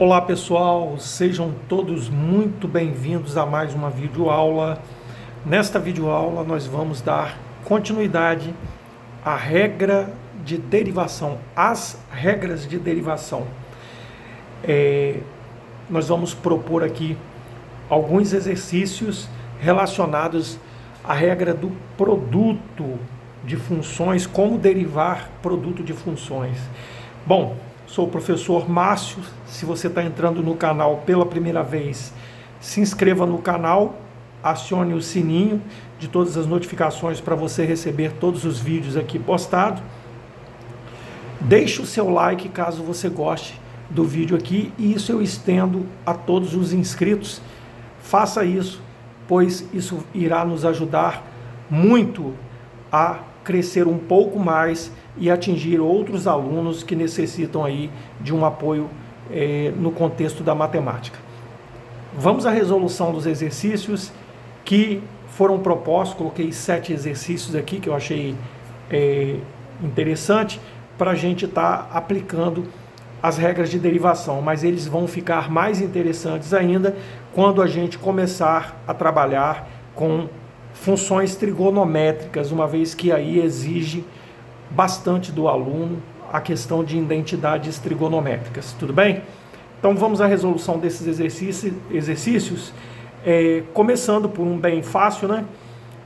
Olá pessoal, sejam todos muito bem-vindos a mais uma videoaula. Nesta videoaula nós vamos dar continuidade à regra de derivação, às regras de derivação. Nós vamos propor aqui alguns exercícios relacionados à regra do produto de funções, como derivar produto de funções. Bom, sou o professor Márcio. Se você está entrando no canal pela primeira vez, se inscreva no canal, acione o sininho de todas as notificações para você receber todos os vídeos aqui postados. Deixe o seu like caso você goste do vídeo aqui, e isso eu estendo a todos os inscritos. Faça isso, pois isso irá nos ajudar muito a crescer um pouco mais e atingir outros alunos que necessitam aí de um apoio no contexto da matemática. Vamos à resolução dos exercícios que foram propostos. Coloquei 7 exercícios aqui que eu achei interessante para a gente estar aplicando as regras de derivação, mas eles vão ficar mais interessantes ainda quando a gente começar a trabalhar com funções trigonométricas, uma vez que aí exige bastante do aluno a questão de identidades trigonométricas, tudo bem? Então vamos à resolução desses exercícios, começando por um bem fácil, né?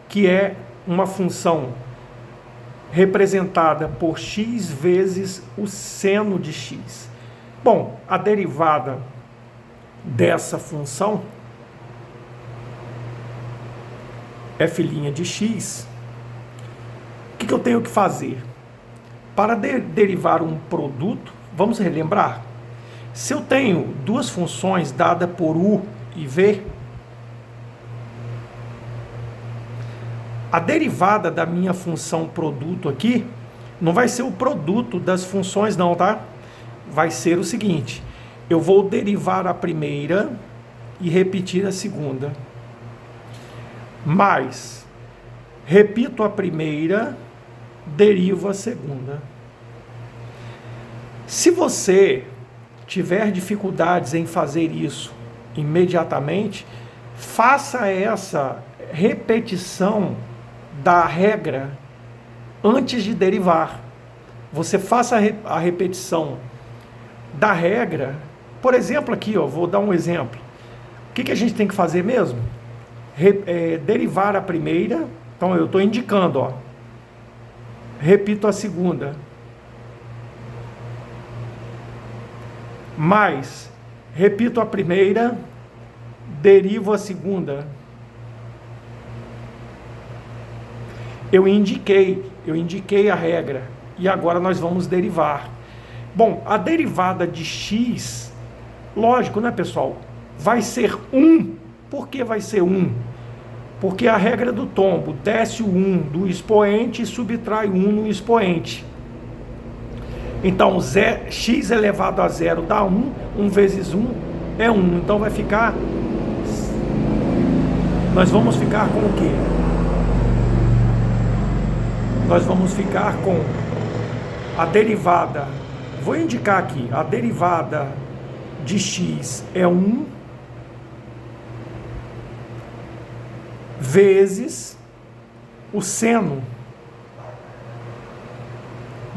Que é uma função representada por x vezes o seno de x. Bom, a derivada dessa função, f' de x, o que eu tenho que fazer? Para derivar um produto, vamos relembrar, se eu tenho duas funções dadas por u e v, a derivada da minha função produto aqui não vai ser o produto das funções não, tá? Vai ser o seguinte: eu vou derivar a primeira e repetir a segunda, mas repito a primeira, derivo a segunda. Se você tiver dificuldades em fazer isso imediatamente, faça essa repetição da regra antes de derivar. Você faça a repetição da regra. Por exemplo, aqui, vou dar um exemplo. O que a gente tem que fazer mesmo? Derivar a primeira. Então eu estou indicando, repito a segunda, mais repito a primeira, derivo a segunda. Eu indiquei a regra e agora nós vamos derivar. Bom, a derivada de x, lógico, né, pessoal? Vai ser 1. Por que vai ser 1? Porque a regra do tombo, desce o 1 do expoente e subtrai 1 no expoente. Então, x elevado a 0 dá 1, 1 vezes 1 é 1. Então, vai ficar... Nós vamos ficar com o quê? Nós vamos ficar com a derivada... Vou indicar aqui, a derivada de x é 1 vezes o seno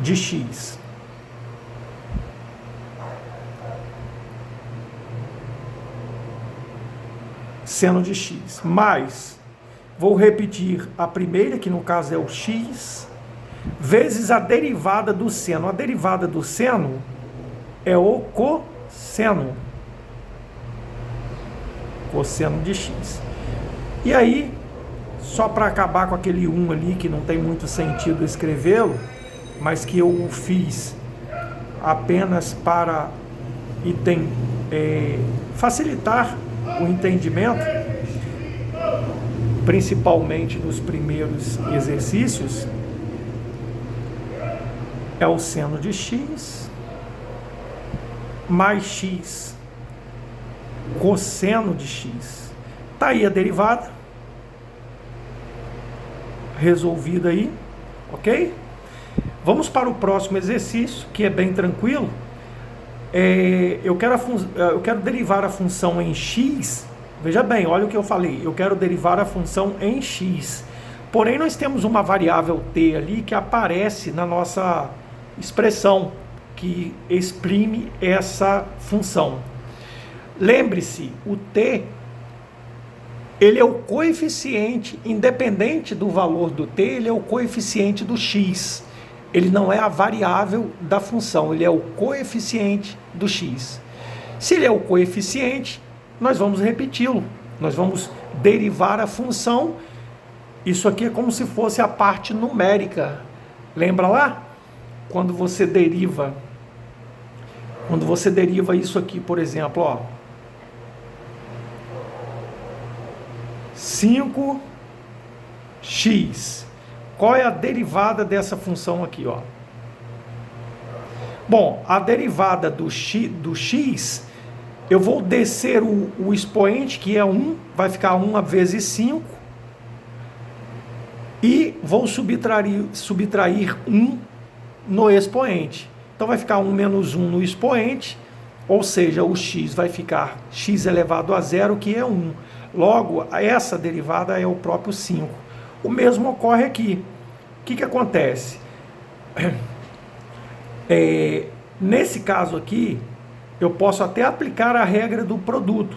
de x. Seno de x, mais, vou repetir a primeira, que no caso é o x, vezes a derivada do seno. A derivada do seno é o cosseno. Cosseno de x. E aí, só para acabar com aquele 1 ali, que não tem muito sentido escrevê-lo, mas que eu fiz apenas para facilitar o entendimento, principalmente nos primeiros exercícios, é o seno de x mais x cosseno de x. Está aí a derivada resolvida aí, ok? Vamos para o próximo exercício, que é bem tranquilo. eu quero derivar a função em x. Veja bem, olha o que eu falei. Eu quero derivar a função em x. Porém, nós temos uma variável t ali que aparece na nossa expressão, que exprime essa função. Lembre-se, o t, ele é o coeficiente, independente do valor do t, ele é o coeficiente do x. Ele não é a variável da função, ele é o coeficiente do x. Se ele é o coeficiente, nós vamos repeti-lo. Nós vamos derivar a função. Isso aqui é como se fosse a parte numérica. Lembra lá? Quando você deriva isso aqui, por exemplo, ó, 5x. Qual é a derivada dessa função aqui, ó? Bom, a derivada do x, eu vou descer o expoente, que é 1, vai ficar 1 vezes 5, e vou subtrair 1 no expoente. Então vai ficar 1 menos 1 no expoente, ou seja, o x vai ficar x elevado a 0, que é 1. Logo, essa derivada é o próprio 5. O mesmo ocorre aqui. O que acontece? Nesse caso aqui, eu posso até aplicar a regra do produto,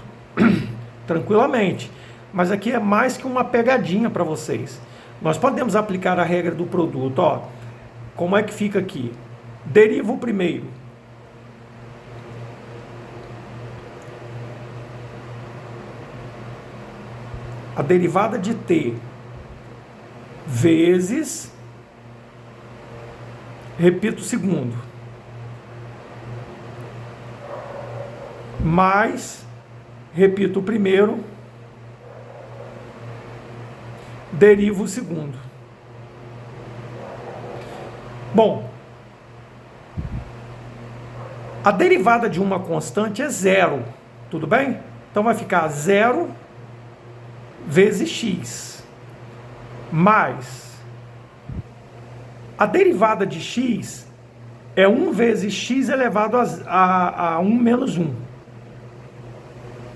tranquilamente. Mas aqui é mais que uma pegadinha para vocês. Nós podemos aplicar a regra do produto. Ó, como é que fica aqui? Deriva o primeiro. A derivada de t vezes, repito o segundo, mais, repito o primeiro, derivo o segundo. Bom, a derivada de uma constante é zero, tudo bem? Então vai ficar 0 vezes x, mais a derivada de x é 1 vezes x elevado a 1 menos 1.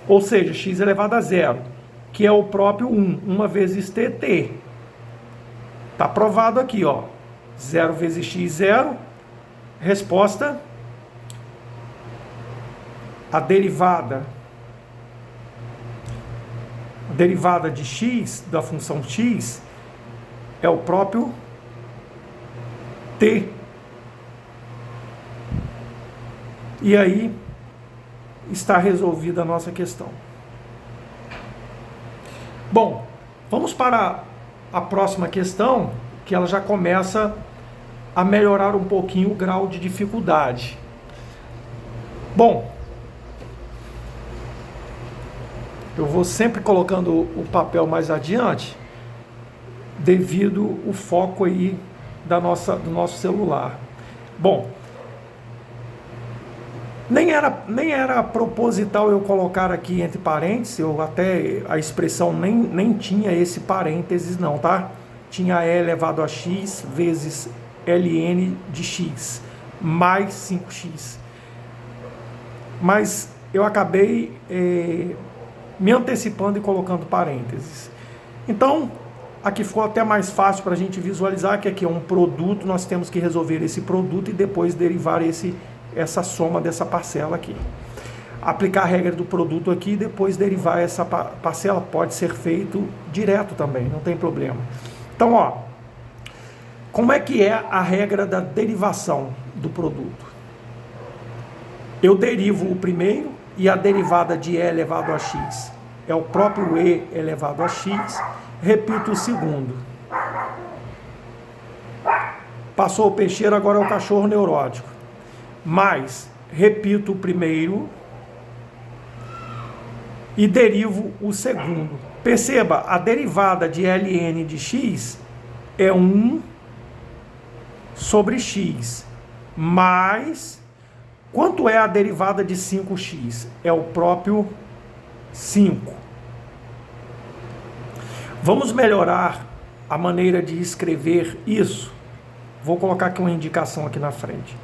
Ou seja, x elevado a 0, que é o próprio 1. 1 vezes t, t. Está provado aqui, ó. 0 vezes x, 0. Resposta. A derivada de x, da função x, é o próprio t. E aí está resolvida a nossa questão. Bom, vamos para a próxima questão, que ela já começa a melhorar um pouquinho o grau de dificuldade. Bom, eu vou sempre colocando o papel mais adiante, devido o foco aí do nosso celular. Bom, nem era proposital eu colocar aqui entre parênteses, até a expressão nem tinha esse parênteses não, tá? Tinha e elevado a x vezes ln de x, mais 5x. Mas eu acabei me antecipando e colocando parênteses. Então, aqui ficou até mais fácil para a gente visualizar que aqui é um produto, nós temos que resolver esse produto e depois derivar essa soma dessa parcela aqui. Aplicar a regra do produto aqui e depois derivar essa parcela pode ser feito direto também, não tem problema. Então, ó, como é que é a regra da derivação do produto? Eu derivo o primeiro e a derivada de e elevado a x é o próprio e elevado a x. Repito o segundo. Passou o peixeiro, agora é o cachorro neurótico. Mais, repito o primeiro e derivo o segundo. Perceba, a derivada de ln de x é 1 sobre x, mais, quanto é a derivada de 5x? É o próprio 5. Vamos melhorar a maneira de escrever isso. Vou colocar aqui uma indicação aqui na frente.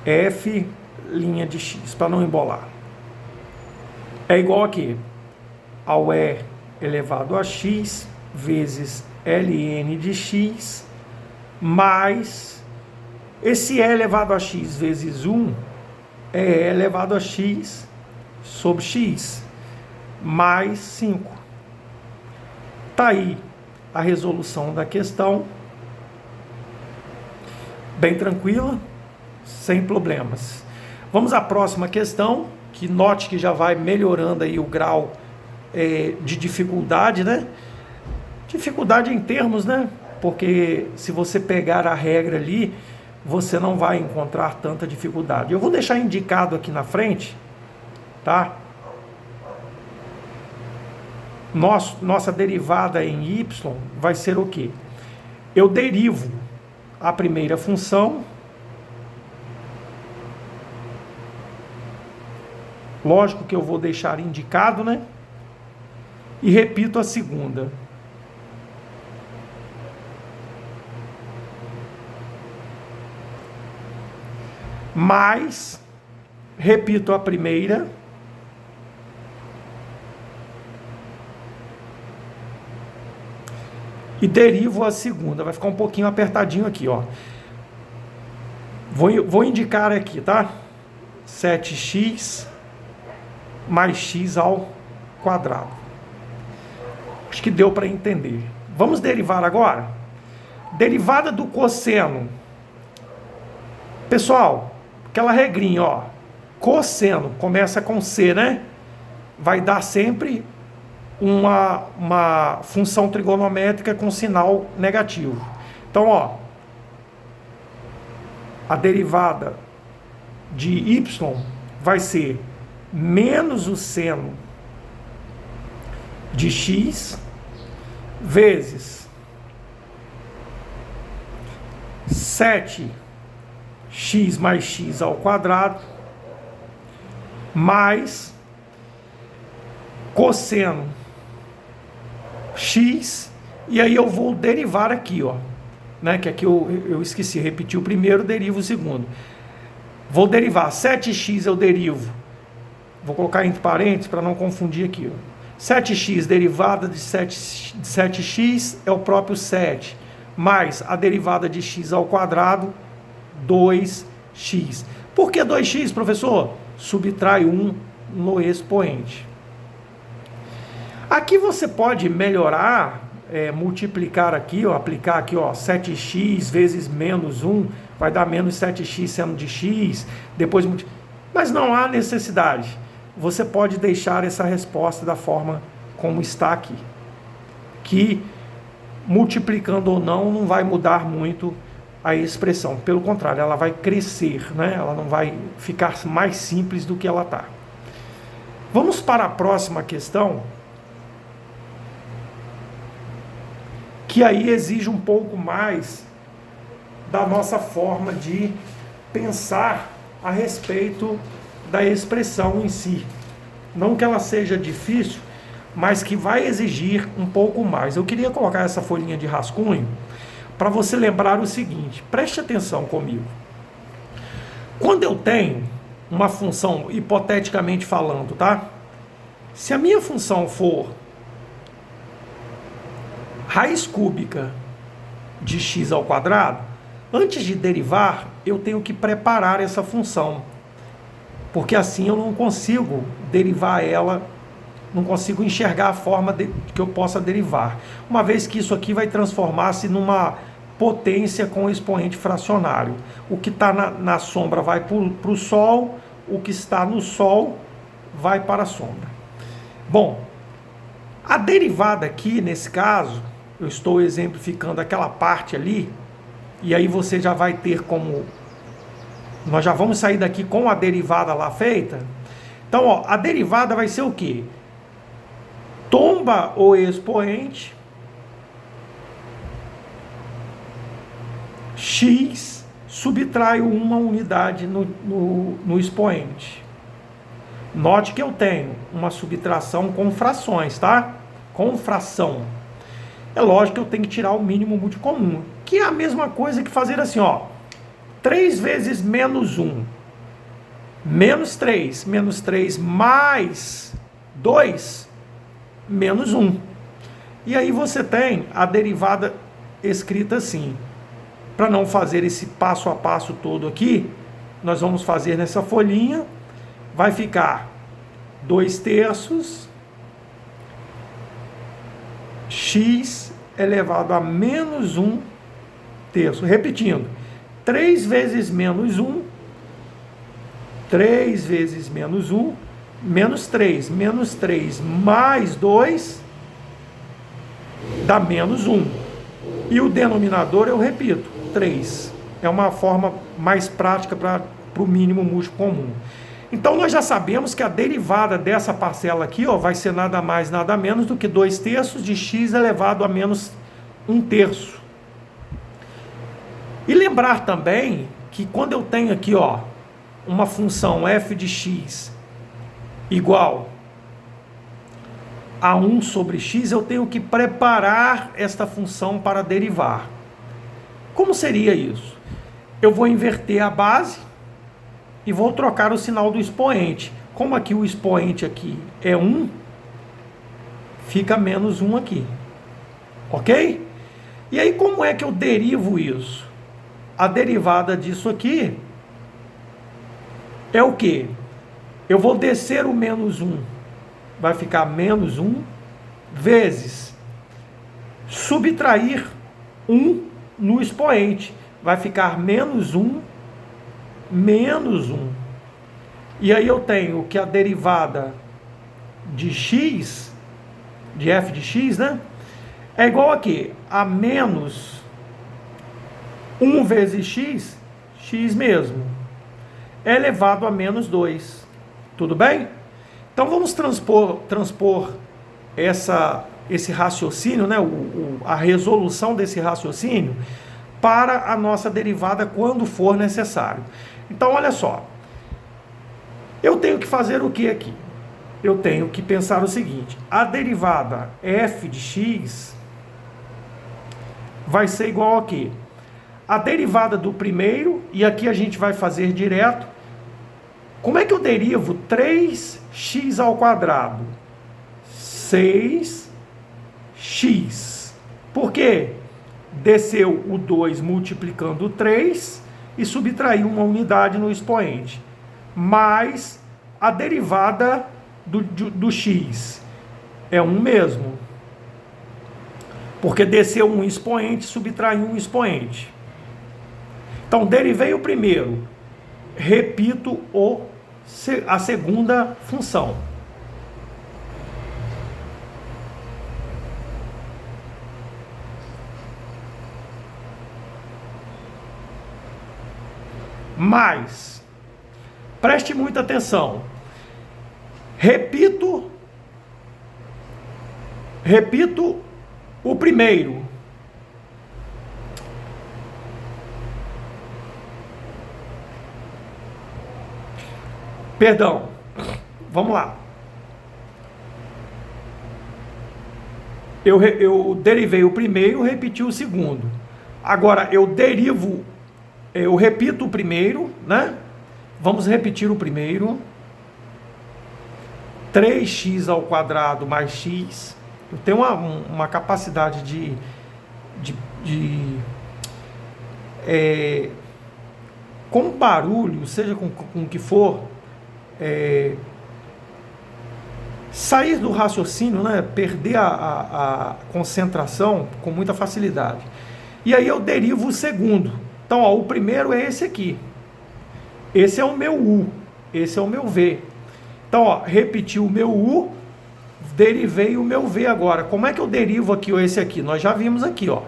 F linha de x, para não embolar. É igual aqui, ao e elevado a x vezes ln de x, mais esse e elevado a x vezes 1 é e elevado a x sobre x, mais 5. Está aí a resolução da questão, bem tranquila, sem problemas. Vamos à próxima questão, que note que já vai melhorando aí o grau de dificuldade, né? Dificuldade em termos, né? Porque se você pegar a regra ali, você não vai encontrar tanta dificuldade. Eu vou deixar indicado aqui na frente, tá? Nossa derivada em y vai ser o quê? Eu derivo a primeira função, lógico que eu vou deixar indicado, né? E repito a segunda. Mais, repito a primeira, e derivo a segunda. Vai ficar um pouquinho apertadinho aqui, ó. Vou indicar aqui, tá? 7x mais x ao quadrado. Acho que deu para entender. Vamos derivar agora? Derivada do cosseno. Pessoal, aquela regrinha, ó. Cosseno, começa com C, né? Vai dar sempre uma função trigonométrica com sinal negativo. Então, ó, a derivada de y vai ser menos o seno de x vezes 7x mais x ao quadrado mais cosseno x, e aí eu vou derivar aqui, ó, né, que aqui eu esqueci, repeti o primeiro, derivo o segundo. Vou derivar 7x, eu derivo, vou colocar entre parênteses para não confundir aqui, ó. 7x derivada de 7x é o próprio 7, mais a derivada de x ao quadrado, 2x. Por que 2x, professor? Subtrai 1 no expoente. Aqui você pode melhorar, multiplicar aqui, ó, aplicar aqui, ó, 7x vezes menos 1, vai dar menos 7x seno de x, depois mas não há necessidade. Você pode deixar essa resposta da forma como está aqui, que multiplicando ou não vai mudar muito a expressão, pelo contrário, ela vai crescer, né? Ela não vai ficar mais simples do que ela está. Vamos para a próxima questão, que aí exige um pouco mais da nossa forma de pensar a respeito da expressão em si. Não que ela seja difícil, mas que vai exigir um pouco mais. Eu queria colocar essa folhinha de rascunho para você lembrar o seguinte, preste atenção comigo. Quando eu tenho uma função, hipoteticamente falando, tá? Se a minha função for raiz cúbica de x ao quadrado, antes de derivar, eu tenho que preparar essa função, porque assim eu não consigo derivar ela, não consigo enxergar a forma que eu possa derivar, uma vez que isso aqui vai transformar-se numa potência com expoente fracionário. O que está na sombra vai para o Sol, o que está no Sol vai para a sombra. Bom, a derivada aqui, nesse caso, eu estou exemplificando aquela parte ali, e aí você já vai ter como... Nós já vamos sair daqui com a derivada lá feita. Então, ó, a derivada vai ser o quê? Tomba o expoente, x subtrai uma unidade no expoente. Note que eu tenho uma subtração com frações, tá? Com fração. É lógico que eu tenho que tirar o mínimo múltiplo comum, que é a mesma coisa que fazer assim, ó, 3 vezes menos 1. Menos 3 mais 2, menos 1. E aí você tem a derivada escrita assim. Para não fazer esse passo a passo todo aqui, nós vamos fazer nessa folhinha. Vai ficar 2/3 x elevado a menos 1/3. Repetindo, 3 vezes menos 1, 3 vezes menos 1, menos 3. Menos 3 mais 2 dá menos 1. E o denominador, eu repito, 3. É uma forma mais prática para o mínimo múltiplo comum. Então, nós já sabemos que a derivada dessa parcela aqui, ó, vai ser nada mais, nada menos do que 2/3 de x elevado a menos 1/3. E lembrar também que quando eu tenho aqui, ó, uma função f de x igual a 1 sobre x, eu tenho que preparar esta função para derivar. Como seria isso? Eu vou inverter a base e vou trocar o sinal do expoente. Como aqui o expoente aqui é 1, fica menos 1 aqui. Ok? E aí como é que eu derivo isso? A derivada disso aqui é o quê? Eu vou descer o menos 1. Vai ficar menos 1 vezes subtrair 1 no expoente. Vai ficar menos 1 menos 1. E aí eu tenho que a derivada de x, de f de x, né? É igual a quê? A menos 1 vezes x, x mesmo, elevado a menos 2. Tudo bem? Então vamos transpor esse raciocínio, né? A resolução desse raciocínio para a nossa derivada quando for necessário. Então, olha só. Eu tenho que fazer o que aqui? Eu tenho que pensar o seguinte. A derivada f de x vai ser igual a quê? A derivada do primeiro, e aqui a gente vai fazer direto. Como é que eu derivo 3x ao quadrado? 6x. Por quê? Desceu o 2 multiplicando o 3 e subtraiu uma unidade no expoente. Mais a derivada do x. É 1 mesmo. Porque desceu um expoente e subtraiu um expoente. Então, derivei o primeiro. Repito a segunda função. Mas, preste muita atenção. Repito o primeiro. Perdão, vamos lá. Eu derivei o primeiro, repeti o segundo. Agora, eu repito o primeiro, né? Vamos repetir o primeiro. 3x ao quadrado mais x. Eu tenho uma capacidade com barulho, seja com o que for, sair do raciocínio, né? Perder a concentração com muita facilidade. E aí eu derivo o segundo. Então, ó, o primeiro é esse aqui. Esse é o meu u, esse é o meu v. Então, ó, repeti o meu u, derivei o meu v agora. Como é que eu derivo aqui esse aqui? Nós já vimos aqui, ó.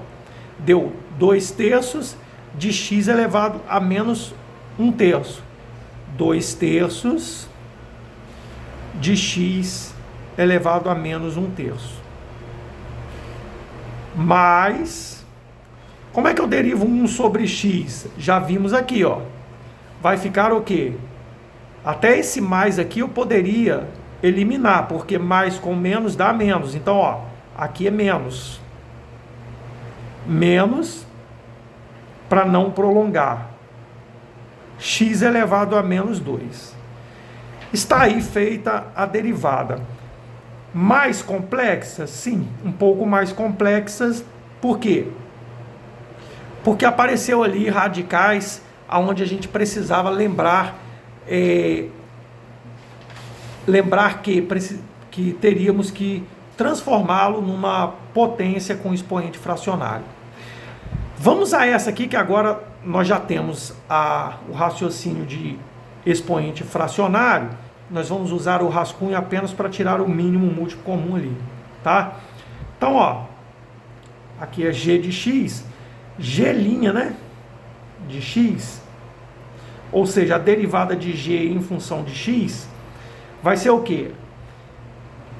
Deu 2/3 de x elevado a menos 1/3. 2/3 de x elevado a menos 1/3. Mais, como é que eu derivo 1 sobre x? Já vimos aqui, ó. Vai ficar o quê? Até esse mais aqui eu poderia eliminar, porque mais com menos dá menos. Então, ó, aqui é menos. Menos, para não prolongar. X elevado a menos 2. Está aí feita a derivada. Mais complexas? Sim, um pouco mais complexas. Por quê? Porque apareceu ali radicais onde a gente precisava lembrar que teríamos que transformá-lo numa potência com expoente fracionário. Vamos a essa aqui, que agora nós já temos o raciocínio de expoente fracionário. Nós vamos usar o rascunho apenas para tirar o mínimo múltiplo comum ali, tá? Então, ó, aqui é g de x, g', né, de x, ou seja, a derivada de g em função de x, vai ser o quê?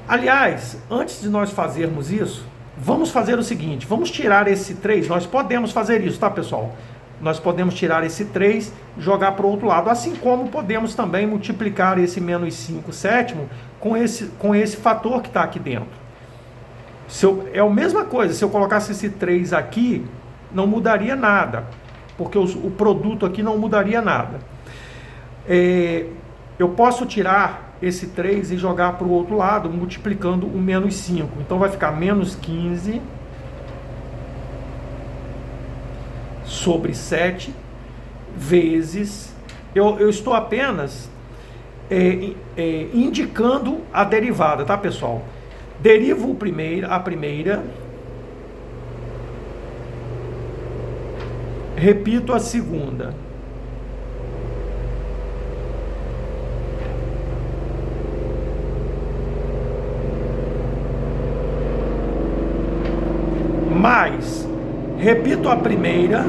Aliás, antes de nós fazermos isso, vamos fazer o seguinte, vamos tirar esse 3, nós podemos fazer isso, tá, pessoal? Nós podemos tirar esse 3 e jogar para o outro lado, assim como podemos também multiplicar esse menos 5 sétimo com esse fator que está aqui dentro. É a mesma coisa, se eu colocasse esse 3 aqui, não mudaria nada, porque o produto aqui não mudaria nada. Eu posso tirar esse 3 e jogar para o outro lado, multiplicando o menos 5. Então vai ficar menos 15 sobre 7 vezes... Eu estou apenas indicando a derivada, tá, pessoal? Derivo a primeira, repito a segunda, mais repito a primeira,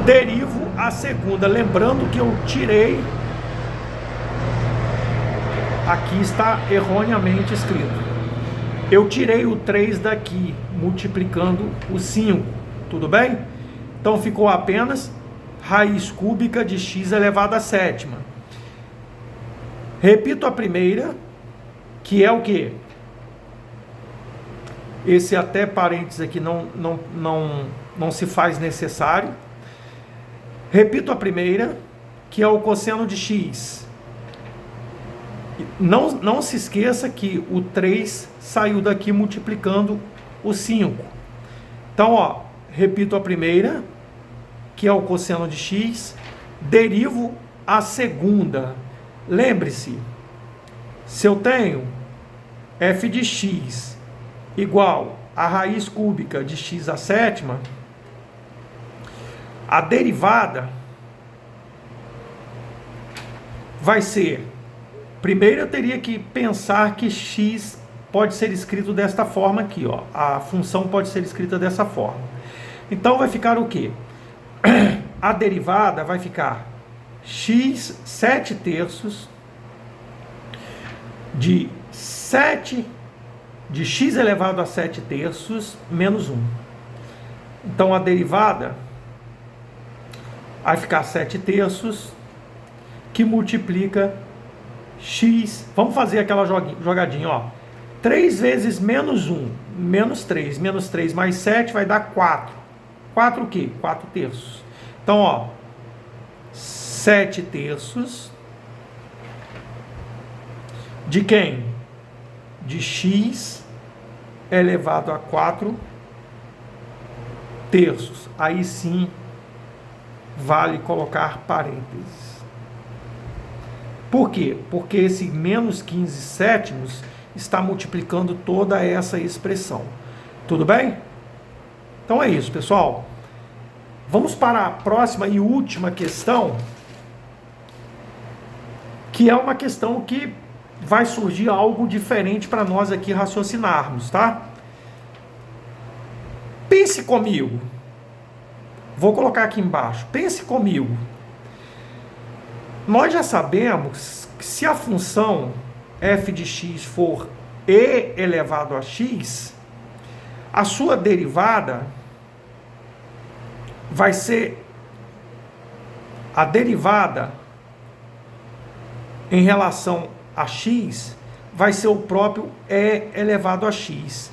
derivo a segunda, lembrando que eu tirei, aqui está erroneamente escrito, eu tirei o 3 daqui, multiplicando o 5, tudo bem? Então ficou apenas raiz cúbica de x elevado à sétima. Repito a primeira, que é o quê? Esse até parênteses aqui não se faz necessário. Repito a primeira, que é o cosseno de x. Não se esqueça que o 3 saiu daqui multiplicando o 5. Então, ó, repito a primeira, que é o cosseno de x, derivo a segunda. Lembre-se, se eu tenho f de x igual a raiz cúbica de x à sétima, a derivada vai ser... Primeiro eu teria que pensar que x pode ser escrito desta forma aqui, ó. A função pode ser escrita dessa forma. Então vai ficar o quê? A derivada vai ficar x 7 terços de x elevado a 7 terços menos 1. Então a derivada vai ficar 7 terços, que multiplica x, vamos fazer aquela jogadinha, ó. 3 vezes menos 1, menos 3 mais 7 vai dar 4. 4 o quê? 4 terços. Então, ó, 7 terços de quem? De x elevado a 4 terços. Aí sim vale colocar parênteses. Por quê? Porque esse menos 15 sétimos está multiplicando toda essa expressão. Tudo bem? Então é isso, pessoal. Vamos para a próxima e última questão, que é uma questão que vai surgir algo diferente para nós aqui raciocinarmos, tá? Pense comigo. Vou colocar aqui embaixo. Pense comigo. Nós já sabemos que se a função f de x for e elevado a x, a sua derivada vai ser a derivada em relação a x, vai ser o próprio e elevado a x.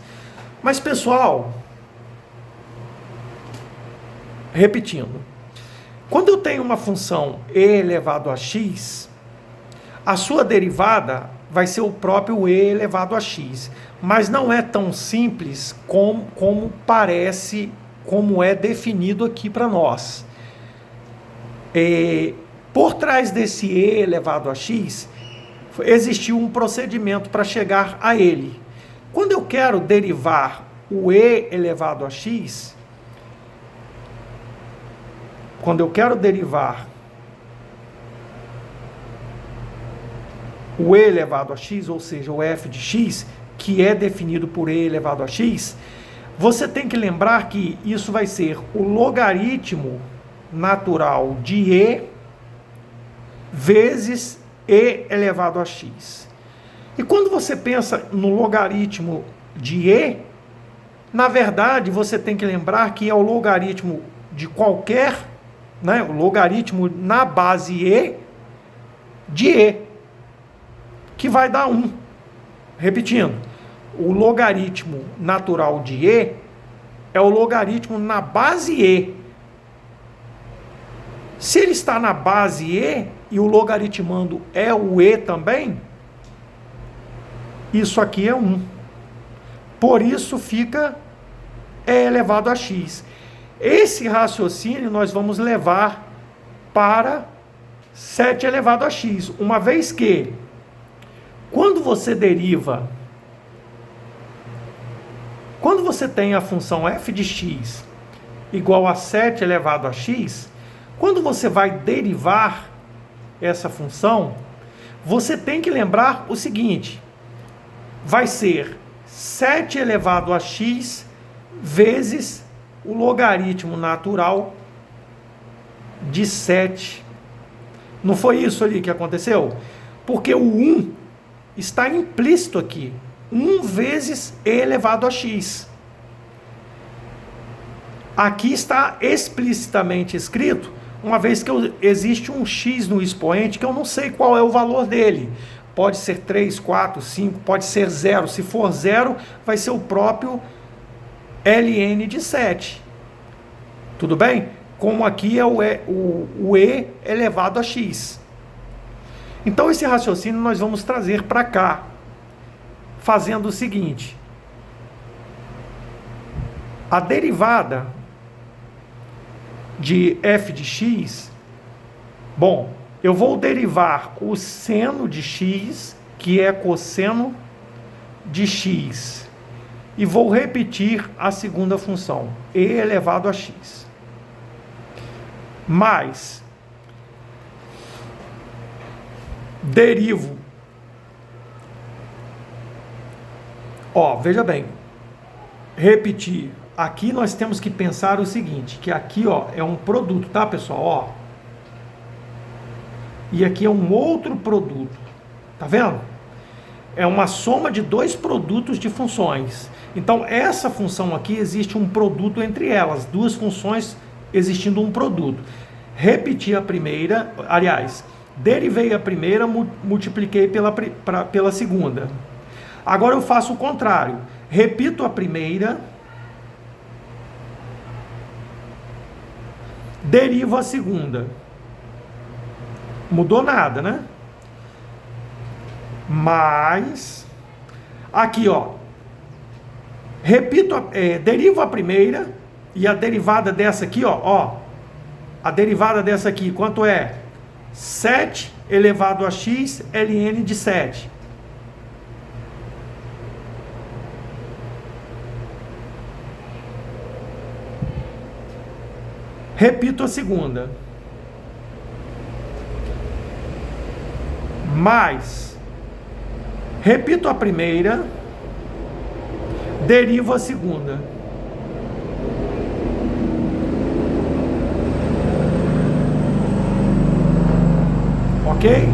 Mas, pessoal, repetindo, quando eu tenho uma função e elevado a x, a sua derivada vai ser o próprio e elevado a x, mas não é tão simples como parece, como é definido aqui para nós. Por trás desse e elevado a x, existiu um procedimento para chegar a ele. Quando eu quero derivar o e elevado a x, quando eu quero derivar o e elevado a x, ou seja, o f de x, que é definido por e elevado a x, você tem que lembrar que isso vai ser o logaritmo natural de e vezes e elevado a x. E quando você pensa no logaritmo de e, na verdade você tem que lembrar que é o logaritmo de qualquer, né, o logaritmo na base e de e, que vai dar 1. Repetindo, o logaritmo natural de e é o logaritmo na base e. Se ele está na base e o logaritmando é o e também, isso aqui é 1. Por isso fica e elevado a x. Esse raciocínio nós vamos levar para 7 elevado a x, uma vez que, quando você tem a função f de x igual a 7 elevado a x, quando você vai derivar essa função, você tem que lembrar o seguinte: vai ser 7 elevado a x vezes o logaritmo natural de 7. Não foi isso ali que aconteceu? Porque o 1 está implícito aqui. 1 vezes e elevado a x. Aqui está explicitamente escrito, uma vez que existe um x no expoente que eu não sei qual é o valor dele. Pode ser 3, 4, 5, pode ser 0. Se for 0, vai ser o próprio ln de 7. Tudo bem? Como aqui é o e elevado a x. Então esse raciocínio nós vamos trazer para cá, fazendo o seguinte: a derivada de f de x, bom, eu vou derivar o seno de x, que é cosseno de x, e vou repetir a segunda função, e elevado a x, mais derivo, veja bem, repetir. Aqui nós temos que pensar o seguinte, que aqui é um produto, tá, pessoal? E aqui é um outro produto, tá vendo? É uma soma de dois produtos de funções. Então essa função aqui, existe um produto entre elas, duas funções existindo um produto. Repeti a primeira, aliás, derivei a primeira, multipliquei pela segunda. Agora eu faço o contrário, repito a primeira, derivo a segunda. Mudou nada, né? Mas aqui, derivo a primeira e a derivada dessa aqui, a derivada dessa aqui, quanto é? 7 elevado a x ln de 7. Repito a segunda. Mais. Repito a primeira. Derivo a segunda. Ok?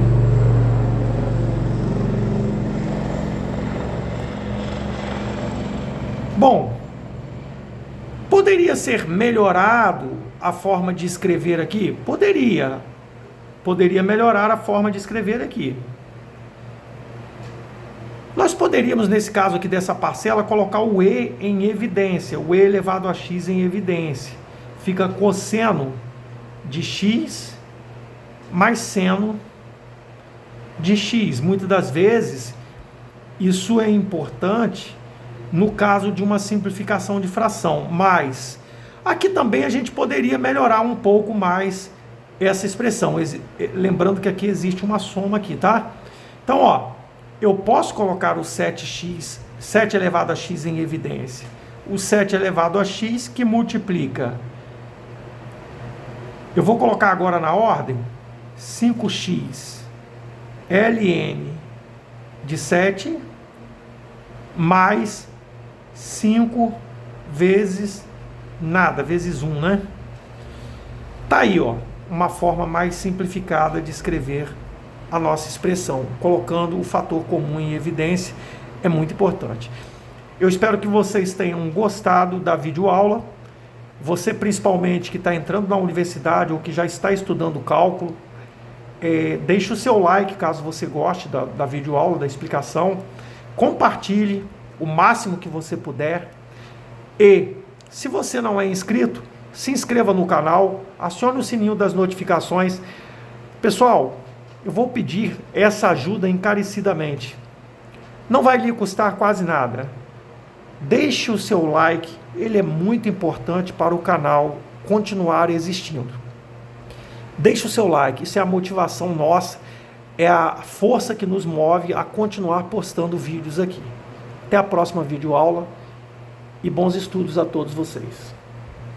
Bom, poderia ser melhorado a forma de escrever aqui? Poderia melhorar a forma de escrever aqui. Nós poderíamos, nesse caso aqui dessa parcela, colocar o e em evidência, o e elevado a x em evidência, fica cosseno de x mais seno de x. Muitas das vezes, isso é importante no caso de uma simplificação de fração, mas aqui também a gente poderia melhorar um pouco mais essa expressão, lembrando que aqui existe uma soma aqui, tá? Então, ó, eu posso colocar o 7x, 7 elevado a x em evidência. O 7 elevado a x que multiplica. Eu vou colocar agora na ordem 5x ln de 7 mais 5 vezes nada, vezes 1, né? Tá aí, ó, uma forma mais simplificada de escrever a nossa expressão, colocando o fator comum em evidência, é muito importante. Eu espero que vocês tenham gostado da videoaula. Você, principalmente, que está entrando na universidade ou que já está estudando cálculo, deixe o seu like caso você goste da videoaula, da explicação. Compartilhe o máximo que você puder. E, se você não é inscrito, se inscreva no canal, acione o sininho das notificações. Pessoal, eu vou pedir essa ajuda encarecidamente. Não vai lhe custar quase nada. Deixe o seu like, ele é muito importante para o canal continuar existindo. Deixe o seu like, isso é a motivação nossa, é a força que nos move a continuar postando vídeos aqui. Até a próxima videoaula e bons estudos a todos vocês.